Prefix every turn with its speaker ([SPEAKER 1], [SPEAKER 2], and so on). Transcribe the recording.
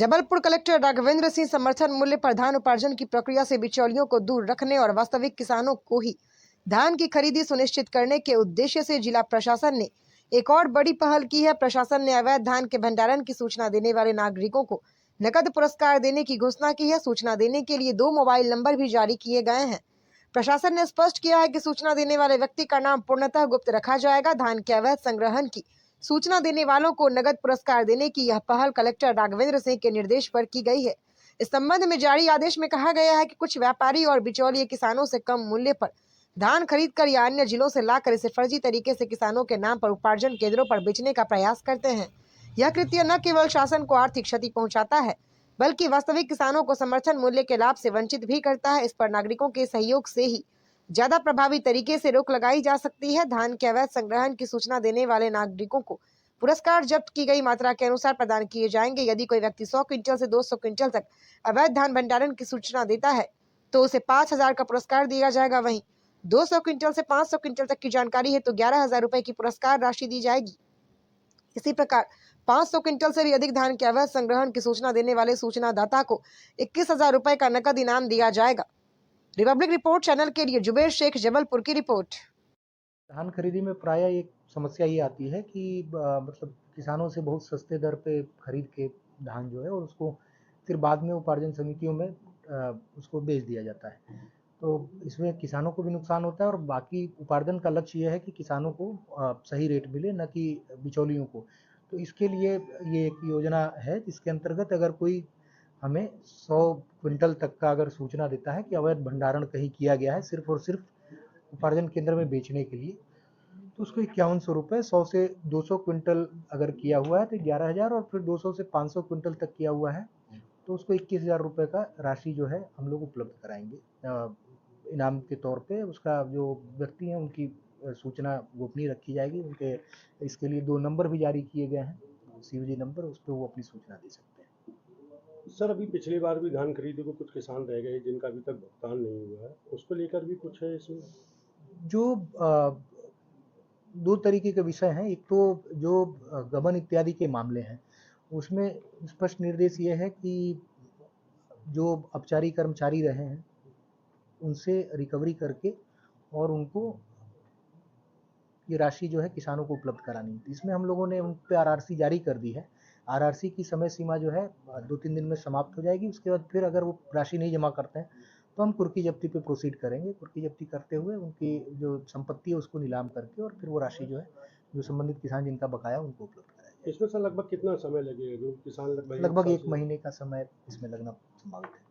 [SPEAKER 1] Jabalpur collector Raghavendra Singh समर्थन मूल्य पर धान उपार्जन की प्रक्रिया से बिचौलियों को दूर रखने और वास्तविक किसानों को ही धान की खरीदी सुनिश्चित करने के उद्देश्य से जिला प्रशासन ने एक और बड़ी पहल की है। प्रशासन ने अवैध धान के भंडारण की सूचना देने वाले नागरिकों को नकद पुरस्कार देने की घोषणा की है। सूचना देने के लिए 2 मोबाइल नंबर भी जारी किए गए हैं। प्रशासन ने स्पष्ट किया है कि सूचना देने वाले व्यक्ति का नाम पूर्णतः गुप्त रखा जाएगा। धान के अवैध संग्रहण की सूचना देने वालों को नगद पुरस्कार देने की यह पहल कलेक्टर राघवेंद्र सिंह के निर्देश पर की गई है। इस संबंध में जारी आदेश में कहा गया है कि कुछ व्यापारी और बिचौलिए किसानों से कम मूल्य पर धान खरीद कर या अन्य जिलों से लाकर इसे फर्जी तरीके से किसानों के नाम पर उपार्जन केंद्रों पर बेचने का प्रयास करते हैं। यह कृत्य न केवल शासन को आर्थिक क्षति पहुंचाता है, बल्कि वास्तविक किसानों को समर्थन मूल्य के लाभ से वंचित भी करता है। इस पर नागरिकों के सहयोग से ही ज्यादा प्रभावी तरीके से रोक लगाई जा सकती है। धान के अवैध संग्रहण की सूचना देने वाले नागरिकों को पुरस्कार जब्त की गई मात्रा के अनुसार प्रदान किए जाएंगे। यदि कोई व्यक्ति 100 क्विंटल से 200 क्विंटल तक अवैध धान भंडारण की सूचना देता है तो उसे 5,000 का पुरस्कार दिया जाएगा। वहीं 200 क्विंटल से 500 क्विंटल तक की जानकारी है तो 11,000 रुपए की पुरस्कार राशि दी जाएगी। इसी प्रकार 500 क्विंटल से भी अधिक धान के अवैध संग्रहण की सूचना देने वाले सूचनादाता को 21,000 रुपए का नकद इनाम दिया जाएगा। रिपब्लिक रिपोर्ट चैनल के लिए जुबेर शेख, जबलपुर की रिपोर्ट।
[SPEAKER 2] धान खरीदी में प्रायः एक समस्या ये आती है कि मतलब किसानों से बहुत सस्ते दर पे खरीद के धान जो है और उसको फिर बाद में उपार्जन समितियों में उसको बेच दिया जाता है। तो इसमें किसानों को भी नुकसान होता है और बाकी उपार्जन का लक्ष्य ये है कि किसानों को सही रेट मिले, न कि बिचौलियों को। तो इसके लिए ये एक योजना है जिसके अंतर्गत अगर कोई हमें 100 क्विंटल तक का अगर सूचना देता है कि अवैध भंडारण कहीं किया गया है सिर्फ और सिर्फ उपार्जन केंद्र में बेचने के लिए, तो उसको 5100 रुपये, 100 से 200 क्विंटल अगर किया हुआ है तो 11,000 और फिर 200 से 500 क्विंटल तक किया हुआ है तो उसको 21,000 रुपये का राशि जो है हम लोग उपलब्ध कराएंगे इनाम के तौर पे। उसका जो व्यक्ति हैं उनकी सूचना गोपनीय रखी जाएगी। उनके इसके लिए 2 नंबर भी जारी किए गए हैं, CVG नंबर, उस पर वो अपनी सूचना दे सकते हैं।
[SPEAKER 3] सर, अभी पिछली बार भी धान खरीदी को कुछ किसान रह गए जिनका अभी तक भुगतान नहीं हुआ है, उसको लेकर भी कुछ है इसमें?
[SPEAKER 2] जो 2 तरीके के विषय हैं। एक तो जो गबन इत्यादि के मामले हैं, उसमें स्पष्ट निर्देश ये है कि जो अपचारी कर्मचारी रहे हैं, उनसे रिकवरी करके और उनको ये राशि जो है किसानों को उपलब्ध करानी है। इसमें हम लोगों ने उन पे RRC जारी कर दी है। RRC की समय सीमा जो है 2-3 दिन में समाप्त हो जाएगी। उसके बाद फिर अगर वो राशि नहीं जमा करते हैं तो हम कुर्की जब्ती पे प्रोसीड करेंगे। कुर्की जब्ती करते हुए उनकी जो संपत्ति है उसको नीलाम करके और फिर वो राशि जो है जो संबंधित किसान जिनका बकाया उनको उपलब्ध कराएंगे।
[SPEAKER 3] इसमें सर लगभग कितना समय लगेगा? जो किसान
[SPEAKER 2] लगभग 1 महीने का समय इसमें लगना संभावित है।